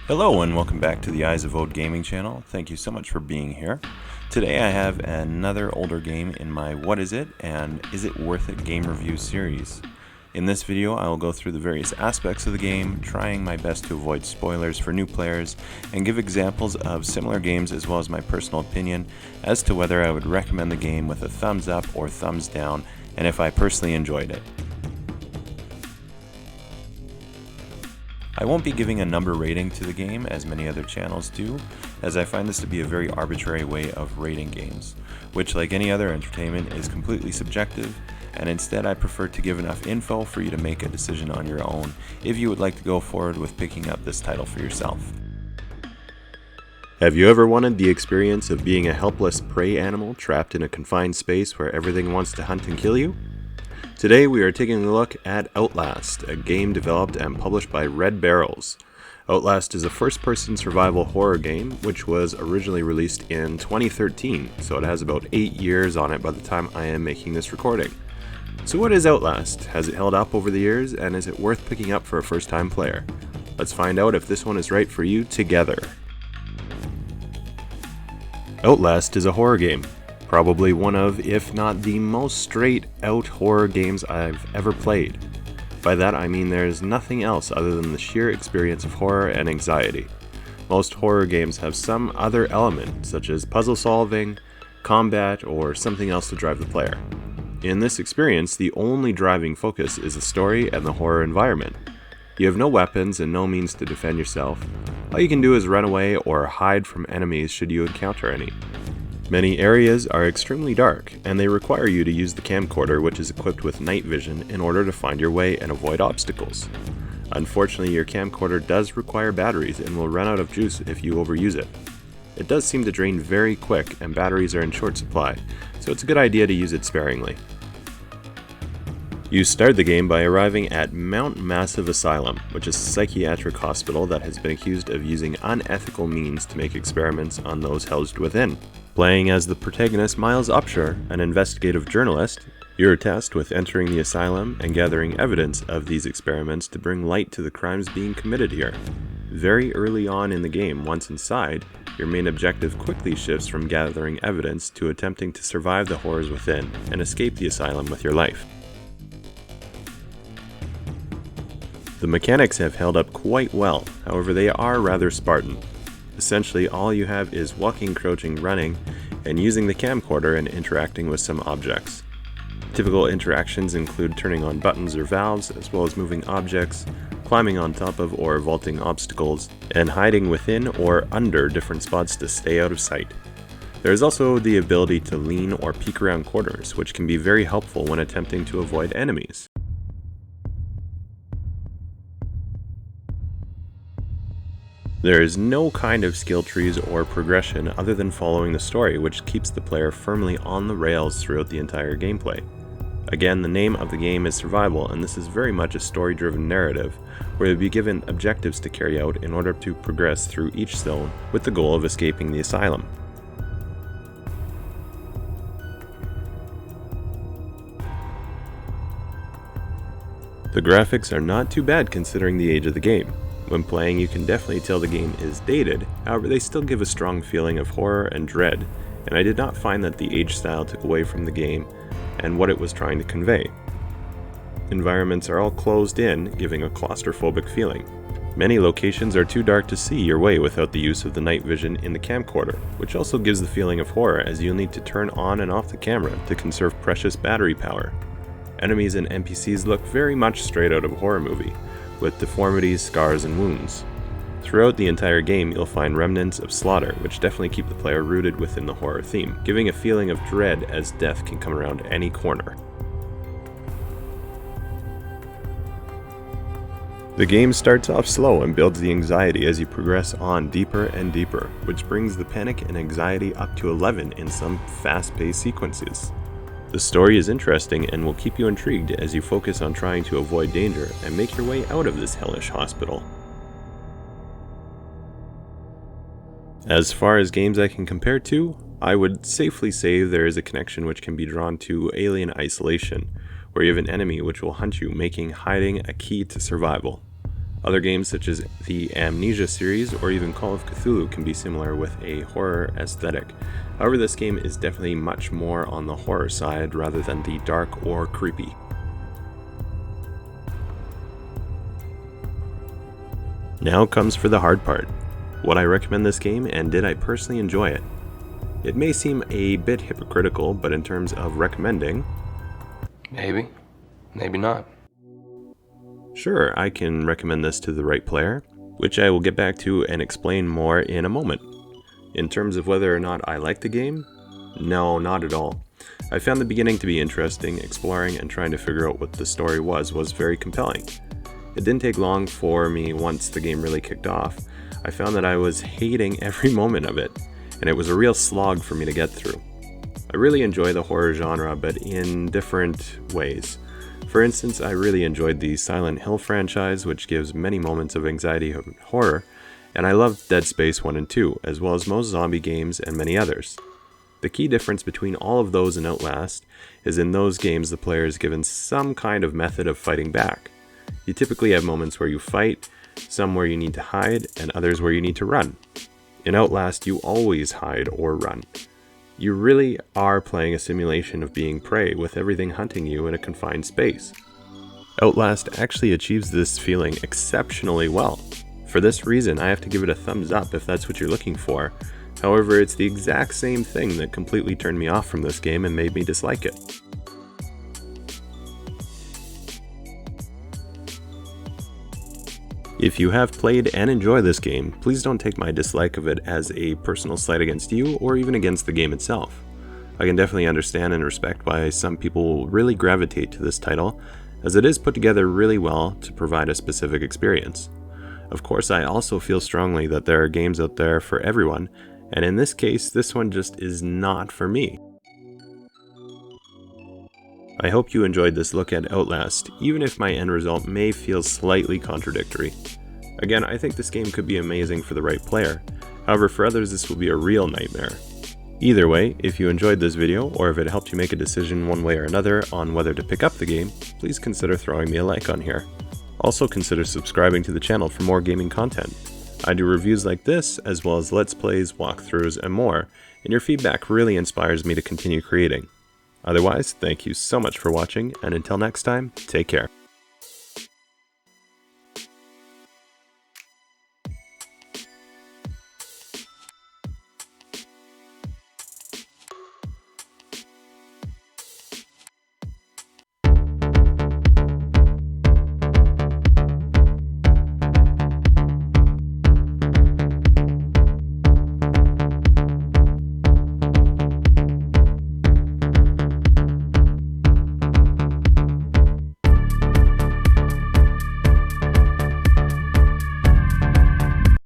Hello and welcome back to the Eyes of Ode gaming channel. Thank you so much for being here. Today I have another older game in my What Is It and Is It Worth It game review series. In this video I will go through the various aspects of the game, trying my best to avoid spoilers for new players, and give examples of similar games as well as my personal opinion as to whether I would recommend the game with a thumbs up or thumbs down, and if I personally enjoyed it. I won't be giving a number rating to the game as many other channels do, as I find this to be a very arbitrary way of rating games, which like any other entertainment is completely subjective, and instead I prefer to give enough info for you to make a decision on your own if you would like to go forward with picking up this title for yourself. Have you ever wanted the experience of being a helpless prey animal trapped in a confined space where everything wants to hunt and kill you? Today we are taking a look at Outlast, a game developed and published by Red Barrels. Outlast is a first-person survival horror game which was originally released in 2013, so it has about 8 years on it by the time I am making this recording. So what is Outlast? Has it held up over the years, and is it worth picking up for a first-time player? Let's find out if this one is right for you together. Outlast is a horror game. Probably one of, if not the most straight-out horror games I've ever played. By that I mean there's nothing else other than the sheer experience of horror and anxiety. Most horror games have some other element, such as puzzle solving, combat, or something else to drive the player. In this experience, the only driving focus is the story and the horror environment. You have no weapons and no means to defend yourself. All you can do is run away or hide from enemies should you encounter any. Many areas are extremely dark, and they require you to use the camcorder, which is equipped with night vision, in order to find your way and avoid obstacles. Unfortunately, your camcorder does require batteries and will run out of juice if you overuse it. It does seem to drain very quick, and batteries are in short supply, so it's a good idea to use it sparingly. You start the game by arriving at Mount Massive Asylum, which is a psychiatric hospital that has been accused of using unethical means to make experiments on those housed within. Playing as the protagonist Miles Upshur, an investigative journalist, you're tasked with entering the asylum and gathering evidence of these experiments to bring light to the crimes being committed here. Very early on in the game, once inside, your main objective quickly shifts from gathering evidence to attempting to survive the horrors within and escape the asylum with your life. The mechanics have held up quite well, however they are rather Spartan. Essentially, all you have is walking, crouching, running, and using the camcorder and interacting with some objects. Typical interactions include turning on buttons or valves, as well as moving objects, climbing on top of or vaulting obstacles, and hiding within or under different spots to stay out of sight. There is also the ability to lean or peek around corners, which can be very helpful when attempting to avoid enemies. There is no kind of skill trees or progression other than following the story, which keeps the player firmly on the rails throughout the entire gameplay. Again, the name of the game is Survival, and this is very much a story-driven narrative, where you'll be given objectives to carry out in order to progress through each zone with the goal of escaping the asylum. The graphics are not too bad considering the age of the game. When playing, you can definitely tell the game is dated, however they still give a strong feeling of horror and dread, and I did not find that the age style took away from the game and what it was trying to convey. Environments are all closed in, giving a claustrophobic feeling. Many locations are too dark to see your way without the use of the night vision in the camcorder, which also gives the feeling of horror as you'll need to turn on and off the camera to conserve precious battery power. Enemies and NPCs look very much straight out of a horror movie, with deformities, scars, and wounds. Throughout the entire game, you'll find remnants of slaughter, which definitely keep the player rooted within the horror theme, giving a feeling of dread as death can come around any corner. The game starts off slow and builds the anxiety as you progress on deeper and deeper, which brings the panic and anxiety up to 11 in some fast-paced sequences. The story is interesting and will keep you intrigued as you focus on trying to avoid danger and make your way out of this hellish hospital. As far as games I can compare to, I would safely say there is a connection which can be drawn to Alien Isolation, where you have an enemy which will hunt you, making hiding a key to survival. Other games such as the Amnesia series or even Call of Cthulhu can be similar with a horror aesthetic. However, this game is definitely much more on the horror side rather than the dark or creepy. Now comes for the hard part. Would I recommend this game, and did I personally enjoy it? It may seem a bit hypocritical, but in terms of recommending, Maybe, maybe not. sure, I can recommend this to the right player, which I will get back to and explain more in a moment. In terms of whether or not I like the game, no, not at all. I found the beginning to be interesting. Exploring and trying to figure out what the story was very compelling. It didn't take long for me once the game really kicked off. I found that I was hating every moment of it, and it was a real slog for me to get through. I really enjoy the horror genre, but in different ways. For instance, I really enjoyed the Silent Hill franchise, which gives many moments of anxiety and horror, and I loved Dead Space 1 and 2, as well as most zombie games and many others. The key difference between all of those and Outlast is in those games the player is given some kind of method of fighting back. You typically have moments where you fight, some where you need to hide, and others where you need to run. In Outlast, you always hide or run. You really are playing a simulation of being prey, with everything hunting you in a confined space. Outlast actually achieves this feeling exceptionally well. For this reason, I have to give it a thumbs up if that's what you're looking for. However, it's the exact same thing that completely turned me off from this game and made me dislike it. If you have played and enjoy this game, please don't take my dislike of it as a personal slight against you or even against the game itself. I can definitely understand and respect why some people will really gravitate to this title, as it is put together really well to provide a specific experience. Of course, I also feel strongly that there are games out there for everyone, and in this case, this one just is not for me. I hope you enjoyed this look at Outlast, even if my end result may feel slightly contradictory. Again, I think this game could be amazing for the right player. However, for others this will be a real nightmare. Either way, if you enjoyed this video, or if it helped you make a decision one way or another on whether to pick up the game, please consider throwing me a like on here. Also consider subscribing to the channel for more gaming content. I do reviews like this, as well as let's plays, walkthroughs, and more, and your feedback really inspires me to continue creating. Otherwise, thank you so much for watching, and until next time, take care.